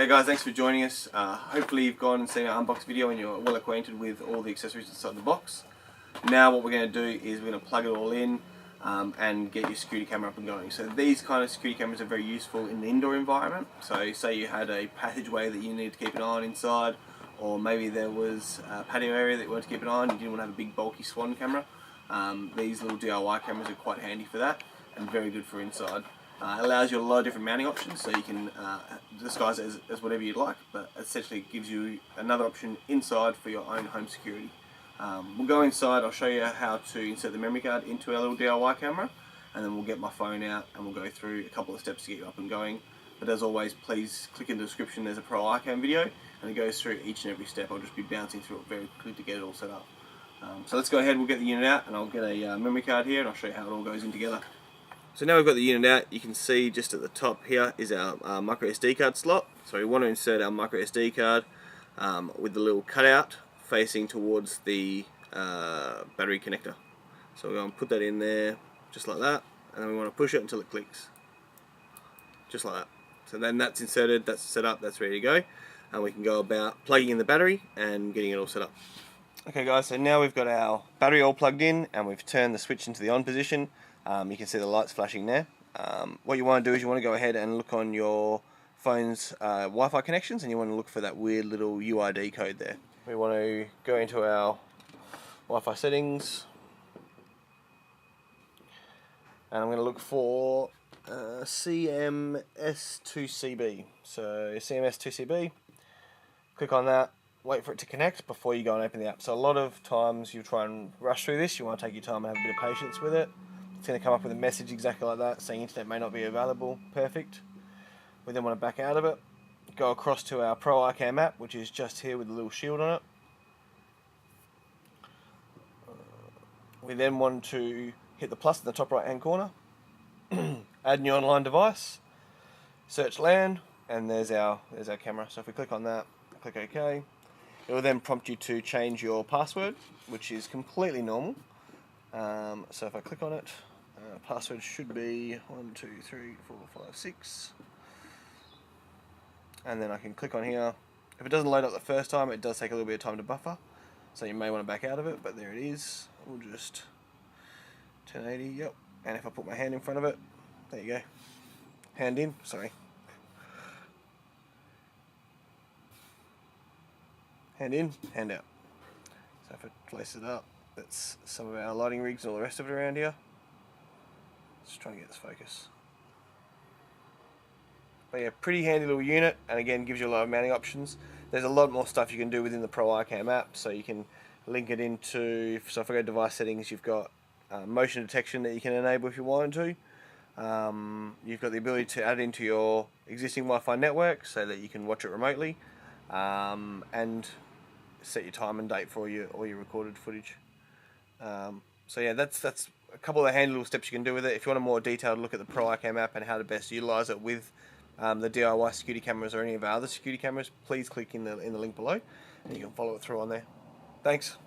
Hey guys, thanks for joining us. Hopefully you've gone and seen our unbox video and you're well acquainted with all the accessories inside the box. Now what we're going to do is we're going to plug it all in and get your security camera up and going. So these kind of security cameras are very useful in the indoor environment. So say you had a passageway that you needed to keep an eye on inside, or maybe there was a patio area that you wanted to keep an eye on, you didn't want to have a big bulky swan camera. These little DIY cameras are quite handy for that and very good for inside. It allows you a lot of different mounting options, so you can disguise it as whatever you'd like, but essentially it gives you another option inside for your own home security. We'll go inside, I'll show you how to insert the memory card into our little DIY camera, and then we'll get my phone out and we'll go through a couple of steps to get you up and going. But as always, please click in the description, there's a pro iCam video, and it goes through each and every step. I'll just be bouncing through it very quickly to get it all set up. So let's go ahead, we'll get the unit out, and I'll get a memory card here and I'll show you how it all goes in together. So now we've got the unit out, you can see just at the top here is our micro SD card slot. So we want to insert our micro SD card with the little cutout facing towards the battery connector. So we're going to put that in there just like that, and then we want to push it until it clicks. Just like that. So then that's inserted, that's set up, that's ready to go, and we can go about plugging in the battery and getting it all set up. Okay guys, so now we've got our battery all plugged in and we've turned the switch into the on position. You can see the lights flashing there. What you want to do is you want to go ahead and look on your phone's Wi-Fi connections, and you want to look for that weird little UID code there. We want to go into our Wi-Fi settings, and I'm going to look for CMS2CB. So CMS2CB, click on that, wait for it to connect before you go and open the app. So a lot of times you try and rush through this, you want to take your time and have a bit of patience with it. It's going to come up with a message exactly like that saying internet may not be available. Perfect. We then want to back out of it, go across to our Pro iCam app, which is just here with a little shield on it. We then want to hit the plus in the top right hand corner, add new online device, search LAN, and there's our camera. So if we click on that, click OK, it will then prompt you to change your password, which is completely normal. So if I click on it, password should be 1, 2, 3, 4, 5, 6, and then I can click on here. If it doesn't load up the first time, it does take a little bit of time to buffer, so you may want to back out of it, but there it is. We'll just 1080, yep, and if I put my hand in front of it, there you go, hand in, sorry, hand in, hand out. So if I place it up, that's some of our lighting rigs and all the rest of it around here. Just trying to get this focus. But yeah, pretty handy little unit, and again gives you a lot of mounting options. There's a lot more stuff you can do within the Pro iCam app, so you can link it into, so if I go to device settings, you've got motion detection that you can enable if you wanted to. You've got the ability to add it into your existing Wi-Fi network so that you can watch it remotely, and set your time and date for all your recorded footage. So yeah, that's a couple of handy little steps you can do with it. If you want a more detailed look at the Pro iCam app and how to best utilize it with the DIY security cameras or any of our other security cameras, please click in the link below, and you can follow it through on there. Thanks.